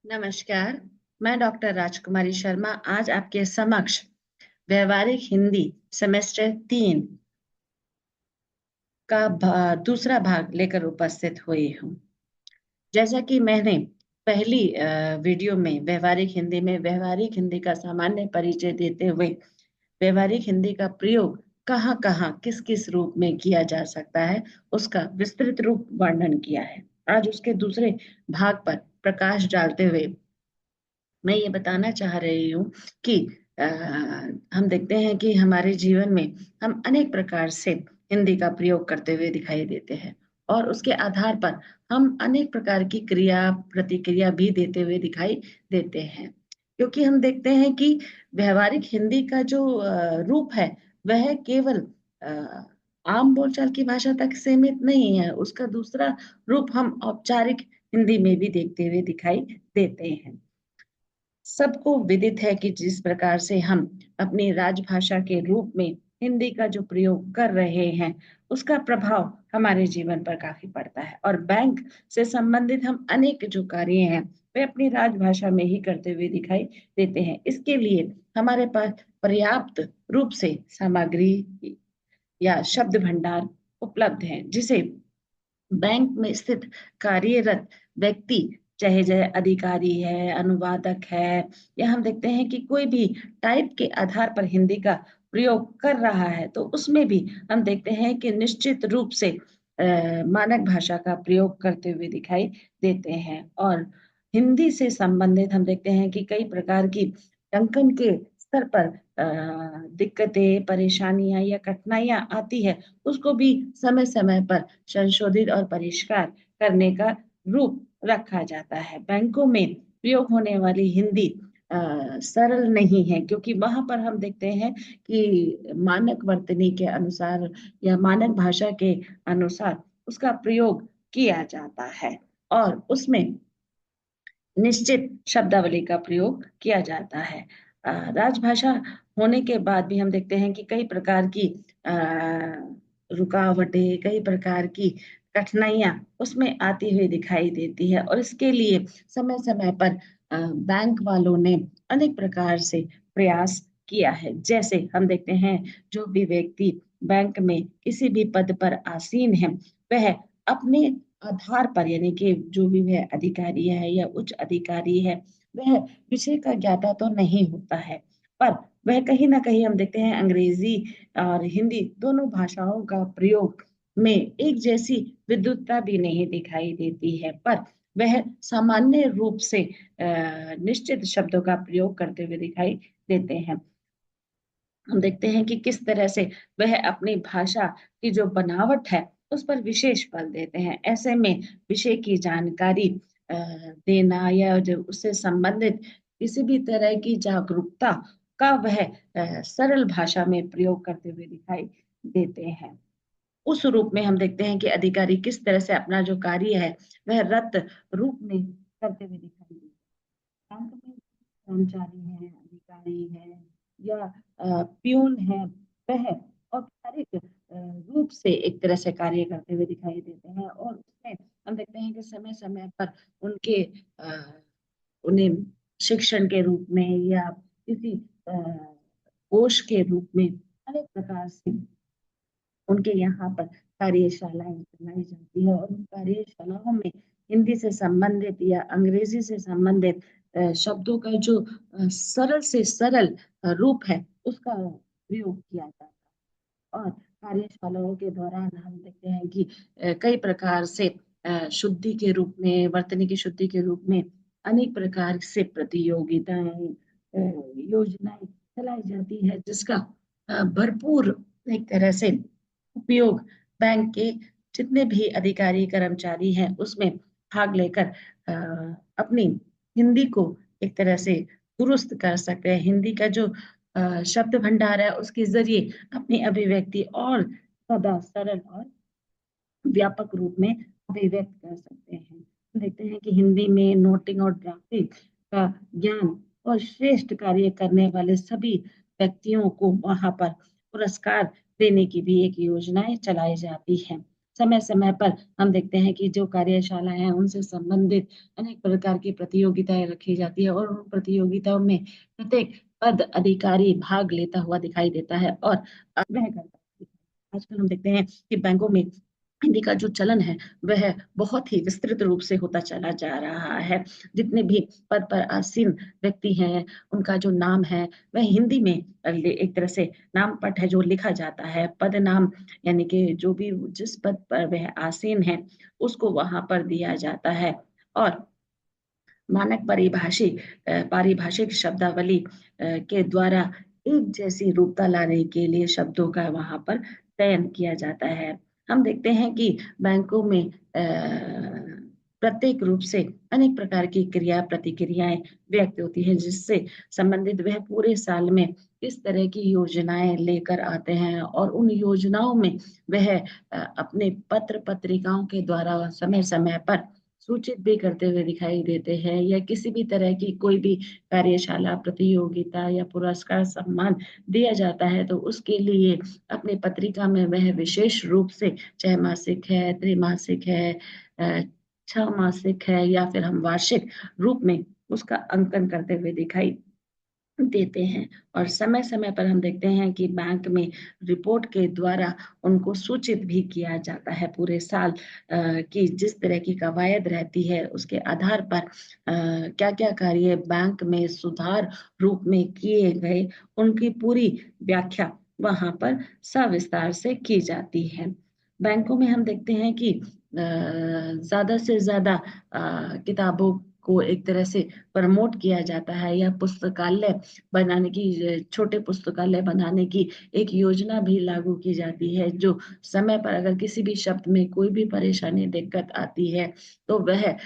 नमस्कार। मैं डॉक्टर राजकुमारी शर्मा आज आपके समक्ष व्यवहारिक हिंदी सेमेस्टर 3 का दूसरा भाग लेकर उपस्थित हुई हूँ। जैसा कि मैंने पहली वीडियो में व्यवहारिक हिंदी का सामान्य परिचय देते हुए व्यवहारिक हिंदी का प्रयोग कहाँ-कहाँ किस-किस रूप में किया जा सकता है, उसका विस्तृत रूप वर्णन किया है। आज उसके दूसरे भाग पर प्रकाश डालते हुए मैं ये बताना चाह रही हूँ कि हम देखते हैं कि हमारे जीवन में हम अनेक प्रकार से हिंदी का प्रयोग करते हुए दिखाई देते हैं और उसके आधार पर हम अनेक प्रकार की क्रिया प्रतिक्रिया भी देते हुए दिखाई देते हैं। क्योंकि हम देखते हैं कि व्यवहारिक हिंदी का जो रूप है वह केवल अ, आम बोलचाल की भाषा तक सीमित नहीं है, उसका दूसरा रूप हम औपचारिक हिंदी में भी देखते हुए दिखाई देते हैं। सबको विदित है कि जिस प्रकार से हम अपनी राजभाषा के रूप में हिंदी का जो प्रयोग कर रहे हैं, उसका प्रभाव हमारे जीवन पर काफ़ी पड़ता है और बैंक से संबंधित हम अनेक जो कार्य हैं, वे अपनी राजभाषा में ही करते हुए दिखाई देते हैं। इसके लिए हमारे पास पर्याप्त रूप से सामग्री या शब्द भंडार उपलब्ध है, जिसे बैंक में स्थित कार्यरत व्यक्ति चाहे अधिकारी है, अनुवादक है या हम देखते हैं कि कोई भी टाइप के आधार पर हिंदी का प्रयोग कर रहा है, तो उसमें भी हम देखते हैं कि निश्चित रूप से मानक भाषा का प्रयोग करते हुए दिखाई देते हैं और हिंदी से संबंधित हम देखते हैं कि कई प्रकार की टंकन के स्तर पर दिक्कतें, परेशानियाँ या कठिनाइयाँ आती है, उसको भी समय-समय पर संशोधित और परिष्कार करने का रूप रखा जाता है। बैंकों में प्रयोग होने वाली हिंदी सरल नहीं है क्योंकि वहाँ पर हम देखते हैं कि मानक वर्तनी के अनुसार या मानक भाषा के अनुसार उसका प्रयोग किया जाता है और उसमें निश्चित शब्दावली का प्रयोग किया जाता है। राजभाषा होने के बाद भी हम देखते हैं कि कई प्रकार की अ, रुकावटें, कई प्रकार की कठिनाइयाँ उसमें आती हुई दिखाई देती है और इसके लिए समय-समय पर बैंक वालों ने अनेक प्रकार से प्रयास किया है। जैसे हम देखते हैं जो भी व्यक्ति बैंक में किसी भी पद पर आसीन है, वह अपने आधार पर यानी कि जो भी वह अधिकारी है या उच्च अधिकारी है, वह विषय का ज्ञाता तो नहीं होता है, पर वह कहीं न कहीं हम देखते हैं अंग्रेज़ी और हिंदी दोनों भाषाओं का प्रयोग में एक जैसी विद्वत्ता भी नहीं दिखाई देती है, पर वह सामान्य रूप से निश्चित शब्दों का प्रयोग करते हुए दिखाई देते हैं। हम देखते हैं कि किस तरह से वह अपनी भाषा की जो बनावट है, उस पर विशेष बल देते हैं। ऐसे में विषय की जानकारी देना या जो उससे संबंधित किसी भी तरह की जागरूकता का वह सरल भाषा में प्रयोग करते हुए दिखाई देते हैं। उस रूप में हम देखते हैं कि अधिकारी किस तरह से अपना जो कार्य है, वह रत रूप में करते हुए दिखाई देते हैं। बैंक में कर्मचारी हैं, अधिकारी हैं या पियून है, वह औपचारिक रूप से एक तरह से कार्य करते हुए दिखाई देते हैं और उसमें हम देखते हैं कि समय-समय पर उनके अ, उन्हें शिक्षण के रूप में या किसी अ, कोष के रूप में अनेक प्रकार से उनके यहाँ पर कार्यशालाएँ चलाई जाती है और उन कार्यशालाओं में हिंदी से संबंधित या अंग्रेजी से संबंधित शब्दों का जो सरल से सरल रूप है, उसका प्रयोग किया जाता है। और कार्यशालाओं के दौरान हम देखते हैं कि कई प्रकार से शुद्धि के रूप में, वर्तनी की शुद्धि के रूप में अनेक प्रकार से प्रतियोगिताएँ योजनाएँ चलाई जाती है, जिसका भरपूर एक तरह से उपयोग बैंक के जितने भी अधिकारी कर्मचारी हैं उसमें भाग लेकर अपनी हिंदी को एक तरह से दुरुस्त कर सकते हैं। हिंदी का जो शब्द भंडार है उसके ज़रिए अपनी अभिव्यक्ति और ज़्यादा सरल और व्यापक रूप में अभिव्यक्त कर सकते हैं। देखते हैं कि हिंदी में नोटिंग और ड्राफ्टिंग का ज्ञान और श्रेष्ठ कार्य करने वाले सभी व्यक्तियों को वहाँ पर पुरस्कार देने की भी एक योजनाएँ चलाई जाती हैं। समय समय पर हम देखते हैं कि जो कार्यशालाएं हैं उनसे संबंधित अनेक प्रकार की प्रतियोगिताएं रखी जाती है, और उन प्रतियोगिताओं में प्रत्येक पद अधिकारी भाग लेता हुआ दिखाई देता है और वह करता है। आजकल हम देखते हैं कि बैंकों में हिंदी का जो चलन है वह बहुत ही विस्तृत रूप से होता चला जा रहा है। जितने भी पद पर आसीन व्यक्ति हैं, उनका जो नाम है वह हिंदी में एक तरह से नाम पट है जो लिखा जाता है। पद नाम यानी कि जो भी जिस पद पर वह आसीन है उसको वहां पर दिया जाता है। और मानक पारिभाषिक शब्दावली के द्वारा एक जैसी रूपता लाने के लिए शब्दों का वहां पर चयन किया जाता है। हम देखते हैं कि बैंकों में प्रत्येक रूप से अनेक प्रकार की क्रिया प्रतिक्रियाएं व्यक्त होती हैं, जिससे संबंधित वह पूरे साल में किस तरह की योजनाएं लेकर आते हैं, और उन योजनाओं में वह अपने पत्र पत्रिकाओं के द्वारा समय समय पर सूचित भी करते हुए दिखाई देते हैं, या किसी भी तरह की कोई भी कार्यशाला प्रतियोगिता या पुरस्कार सम्मान दिया जाता है तो उसके लिए अपनी पत्रिका में वह विशेष रूप से, चाहे मासिक है, त्रैमासिक है, अ, छह मासिक है, या फिर हम वार्षिक रूप में उसका अंकन करते हुए दिखाई देते हैं। और समय समय पर हम देखते हैं कि बैंक में रिपोर्ट के द्वारा उनको सूचित भी किया जाता है पूरे साल की जिस तरह की कवायद रहती है उसके आधार पर क्या क्या कार्य बैंक में सुधार रूप में किए गए, उनकी पूरी व्याख्या वहां पर सविस्तार से की जाती है। बैंकों में हम देखते हैं कि ज्यादा से ज्यादा किताबों को एक तरह से प्रमोट किया जाता है, या पुस्तकालय बनाने की, छोटे पुस्तकालय बनाने की एक योजना भी लागू की जाती है, जो समय पर अगर किसी भी शब्द में कोई भी परेशानी दिक्कत आती है तो वह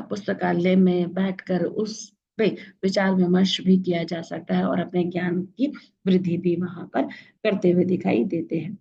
पुस्तकालय में बैठकर उस पे विचार विमर्श भी किया जा सकता है और अपने ज्ञान की वृद्धि भी वहां पर करते हुए दिखाई देते हैं।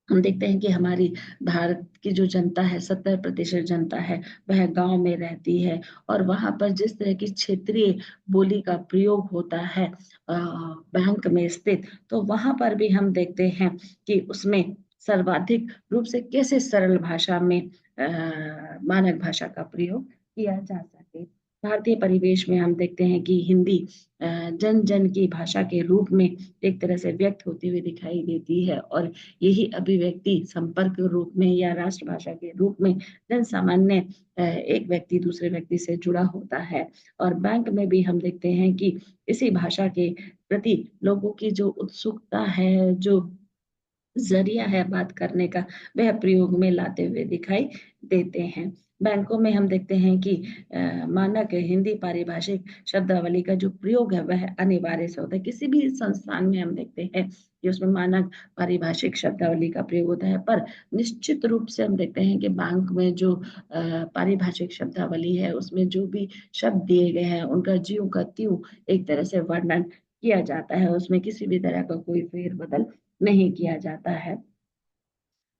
हम देखते हैं कि हमारी भारत की जो जनता है, 70% जनता है, वह गांव में रहती है, और वहां पर जिस तरह की क्षेत्रीय बोली का प्रयोग होता है बैंक में स्थित, तो वहां पर भी हम देखते हैं कि उसमें सर्वाधिक रूप से कैसे सरल भाषा में मानक भाषा का प्रयोग किया जा सके। भारतीय परिवेश में हम देखते हैं कि हिंदी जन जन की भाषा के रूप में एक तरह से व्यक्त होती हुई दिखाई देती है, और यही अभिव्यक्ति संपर्क रूप में या राष्ट्रभाषा के रूप में जन सामान्य एक व्यक्ति दूसरे व्यक्ति से जुड़ा होता है। और बैंक में भी हम देखते हैं कि इसी भाषा के प्रति लोगों की जो उत्सुकता है, जो जरिया है बात करने का, वह प्रयोग में लाते हुए दिखाई देते हैं। बैंकों में हम देखते हैं कि मानक हिंदी पारिभाषिक शब्दावली का जो प्रयोग है वह अनिवार्य से होता है। किसी भी संस्थान में हम देखते हैं कि उसमें मानक पारिभाषिक शब्दावली का प्रयोग होता है, पर निश्चित रूप से हम देखते हैं कि बैंक में जो पारिभाषिक शब्दावली है उसमें जो भी शब्द दिए गए हैं उनका ज्यों का त्यों एक तरह से वर्णन किया जाता है, उसमें किसी भी तरह का कोई फेरबदल नहीं किया जाता है।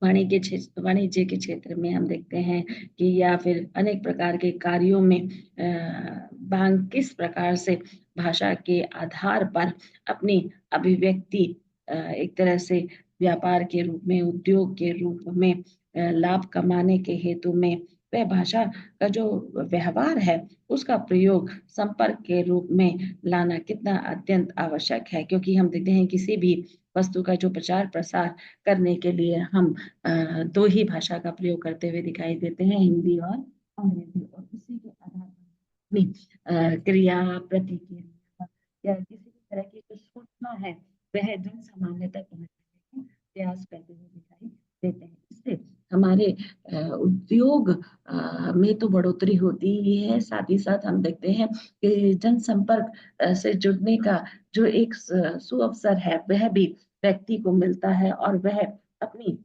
वाणिज्य के क्षेत्र में हम देखते हैं कि या फिर अनेक प्रकार के कार्यों में बैंक किस प्रकार से भाषा के आधार पर अपनी अभिव्यक्ति एक तरह से व्यापार के रूप में, उद्योग के रूप में, लाभ कमाने के हेतु में वह भाषा का जो व्यवहार है उसका प्रयोग संपर्क के रूप में लाना कितना अत्यंत आवश्यक है। क्योंकि हम देखते हैं किसी भी वस्तु का जो प्रचार प्रसार करने के लिए हम दो ही भाषा का प्रयोग करते हुए दिखाई देते हैं, हिंदी और अंग्रेजी, और उसी के आधार पर अपनी क्रिया प्रतिक्रिया या किसी भी तरह की जो सूचना है वह जन सामान्य तक पहुंचाने का प्रयास करते हुए दिखाई देते हैं। इससे हमारे उद्योग में तो बढ़ोतरी होती ही है, साथ ही साथ हम देखते हैं कि जनसंपर्क से जुड़ने का जो एक सुअवसर है वह भी व्यक्ति को मिलता है, और वह अपनी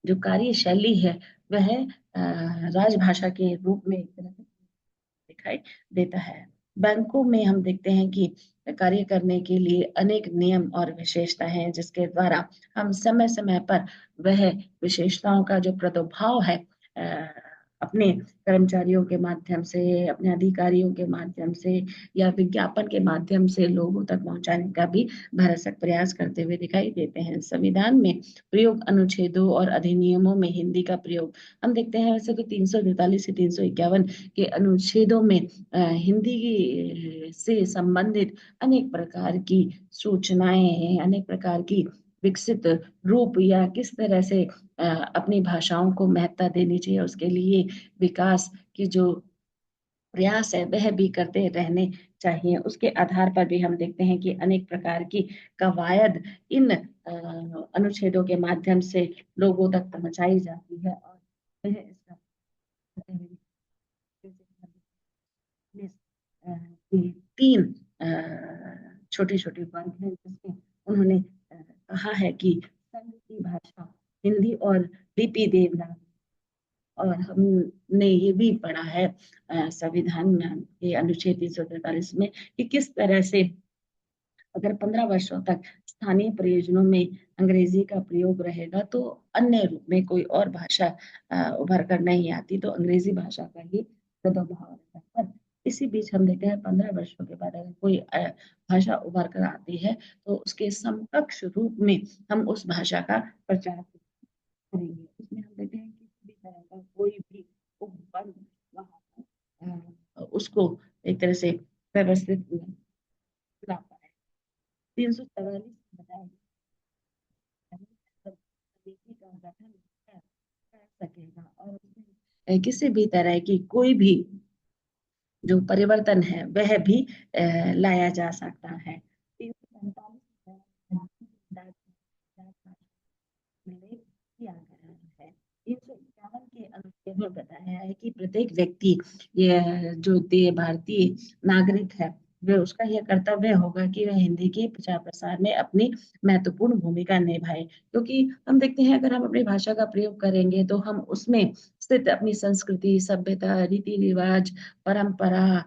जो कार्यशैली है वह राजभाषा के रूप में एक तरह से दिखाई देता है। बैंकों में हम देखते हैं कि कार्य करने के लिए अनेक नियम और विशेषता हैं, जिसके द्वारा हम समय समय पर वह विशेषताओं का जो प्रादुर्भाव है अपने कर्मचारियों के माध्यम से, अपने अधिकारियों के माध्यम से या विज्ञापन के माध्यम से लोगों तक पहुंचाने का भी भरसक प्रयास करते हुए दिखाई देते हैं। संविधान में प्रयोग अनुच्छेदों और अधिनियमों में हिंदी का प्रयोग हम देखते हैं। वैसे तो 343 से 351 के अनुच्छेदों में हिंदी से संबंधित अनेक प्रकार की सूचनाएं हैं, अनेक प्रकार की विकसित रूप या किस तरह से अपनी भाषाओं को महत्ता देनी चाहिए, उसके लिए विकास की जो प्रयास है वह भी करते रहने चाहिए। उसके आधार पर भी हम देखते हैं कि अनेक प्रकार की कवायद इन अनुच्छेदों के माध्यम से लोगों तक पहुंचाई जाती है और वह इसका कि तीन छोटे छोटे वर्ग हैं जिसमें उन्होंने कहा है कि संघ की भाषा हिंदी और लिपि देवनागरी। और हमने ये भी पढ़ा है संविधान के अनुच्छेद 343 में कि किस तरह से अगर 15 वर्षों तक स्थानीय प्रयोजनों में अंग्रेजी का प्रयोग रहेगा तो अन्य रूप में कोई और भाषा उभर कर नहीं आती, तो अंग्रेजी भाषा का ही सदुभाव रहता है। पर इसी बीच हम देखते हैं 15 वर्षों के बाद अगर कोई भाषा उभर कर आती है तो उसके समकक्ष रूप में हम उस भाषा का प्रचार करेंगे। उसमें हम देखते हैं कि किसी भी तरह का कोई भी उपबंध वहाँ उसको एक तरह से व्यवस्थित ला पाए। 344 बताया समिति का गठन कर सकेगा और उसमें किसी भी तरह की कोई भी जो परिवर्तन है वह भी लाया जा सकता है। 345 उल्लेख किया गया है। 351 के अनुच्छेद में बताया है कि प्रत्येक व्यक्ति ये जो भारतीय नागरिक है वह उसका यह कर्तव्य होगा कि वह हिंदी के प्रचार प्रसार में अपनी महत्वपूर्ण भूमिका निभाए, क्योंकि हम देखते हैं अगर हम अपनी भाषा का प्रयोग करेंगे तो हम उसमें स्थित अपनी संस्कृति, सभ्यता, रीति रिवाज, परंपरा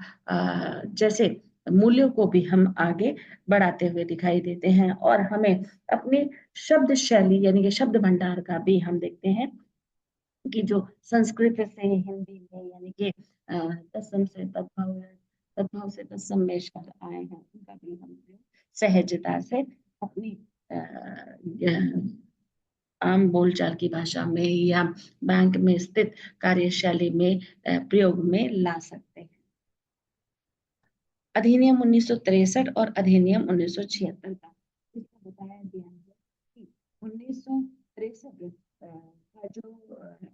जैसे मूल्यों को भी हम आगे बढ़ाते हुए दिखाई देते हैं। और हमें अपने शब्द शैली यानी कि शब्द भंडार का भी हम देखते हैं कि जो संस्कृत से हिंदी में यानी कि तत्सम से तद्भव है, तद्भव से तत्सम में शब्द आए हैं उनका भी हम सहजता से अपनी आम बोलचाल की भाषा में या बैंक में स्थित कार्यशैली में प्रयोग में ला सकते हैं। अधिनियम 1963 और अधिनियम 1976 का इसको बताया गया है कि 1963 का जो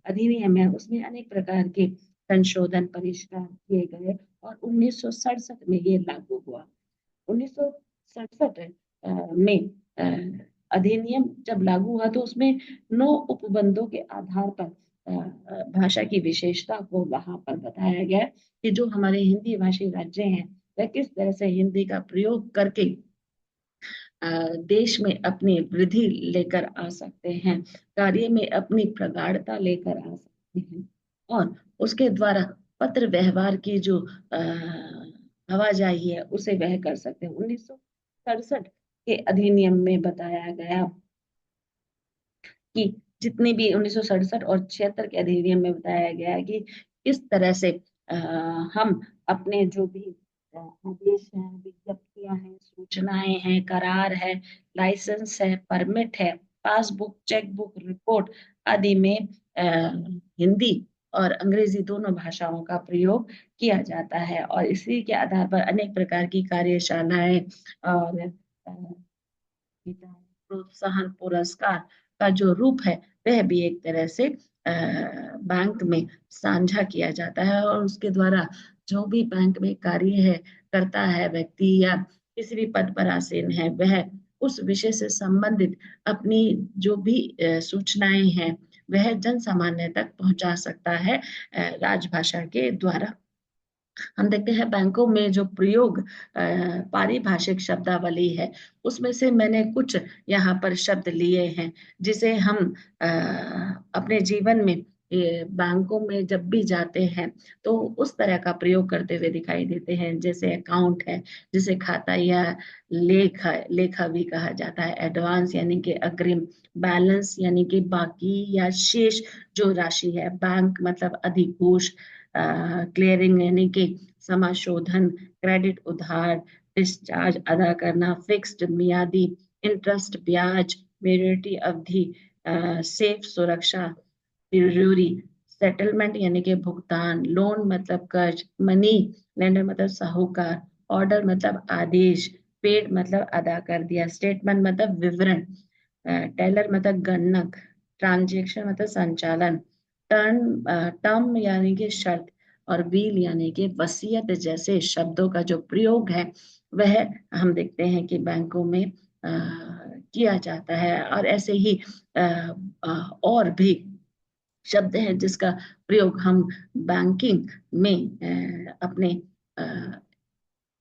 अधिनियम है उसमें अनेक प्रकार के संशोधन परिष्कार किए गए और 1967 में ये लागू हुआ। 1967 में अधिनियम जब लागू हुआ तो उसमें 9 उपबंधों के आधार पर भाषा की विशेषता को वहां पर बताया गया कि जो हमारे हिंदी भाषी राज्य हैं वह किस तरह से हिंदी का प्रयोग करके देश में अपनी वृद्धि लेकर आ सकते हैं, कार्य में अपनी प्रगाढ़ता लेकर आ सकते हैं और उसके द्वारा पत्र व्यवहार की जो आवाजाही है उसे वह कर सकते हैं। 1967 के अधिनियम में बताया गया कि जितने भी 1967 और 76 के अधिनियम में बताया गया कि किस तरह से हम अपने जो भी आदेश हैं, विज्ञप्तियां हैं, सूचनाएं हैं, करार है, लाइसेंस है, परमिट है, पासबुक, चेकबुक, रिपोर्ट आदि में हिंदी और अंग्रेजी दोनों भाषाओं का प्रयोग किया जाता है और इसी के आधार पर अनेक प्रकार की कार्यशालाएं और प्रोत्साहन पुरस्कार का जो रूप है वह भी एक तरह से बैंक में साझा किया जाता है और उसके द्वारा जो भी बैंक में कार्य है करता है व्यक्ति या किसी भी पद पर आसीन है वह उस विषय से संबंधित अपनी जो भी सूचनाएं हैं वह जन सामान्य तक पहुंचा सकता है राजभाषा के द्वारा। हम देखते हैं बैंकों में जो प्रयोग पारिभाषिक शब्दावली है उसमें से मैंने कुछ यहाँ पर शब्द लिए हैं जिसे हम अपने जीवन में बैंकों में जब भी जाते हैं तो उस तरह का प्रयोग करते हुए दिखाई देते हैं, जैसे अकाउंट है, जिसे खाता या लेखा लेखा भी कहा जाता है। एडवांस यानी कि अग्रिम, बैलेंस यानी कि बाकी या शेष जो राशि है, बैंक मतलब अधिकोष, क्लियरिंग यानी कि समाशोधन, क्रेडिट उधार, डिस्चार्ज अदा करना, फिक्स्ड मियादी, इंटरेस्ट ब्याज, मेच्योरिटी अवधि, सेफ सुरक्षा, जरूरी, सेटलमेंट यानी कि भुगतान, लोन मतलब कर्ज, मनी लेंडर मतलब साहूकार, ऑर्डर मतलब आदेश, पेड मतलब अदा कर दिया, स्टेटमेंट मतलब विवरण, टेलर मतलब गणक, ट्रांजैक्शन मतलब संचालन, टर्म यानी कि शर्त, और विल यानी कि वसीयत जैसे शब्दों का जो प्रयोग है वह हम देखते हैं कि बैंकों में किया जाता है। और ऐसे ही अ, और भी शब्द हैं जिसका प्रयोग हम बैंकिंग में अपने अ,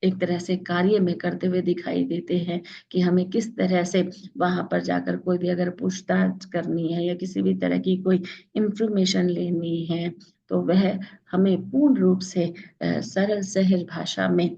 एक तरह से कार्य में करते हुए दिखाई देते हैं कि हमें किस तरह से वहां पर जाकर कोई भी अगर पूछताछ करनी है या किसी भी तरह की कोई इंफॉर्मेशन लेनी है तो वह हमें पूर्ण रूप से सरल सहज भाषा में,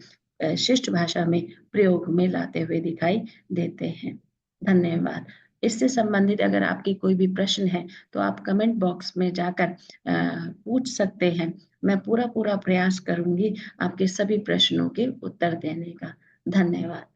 शिष्ट भाषा में प्रयोग में लाते हुए दिखाई देते हैं। धन्यवाद। इससे संबंधित अगर आपकी कोई भी प्रश्न है तो आप कमेंट बॉक्स में जाकर पूछ सकते हैं। मैं पूरा पूरा प्रयास करूंगी आपके सभी प्रश्नों के उत्तर देने का। धन्यवाद।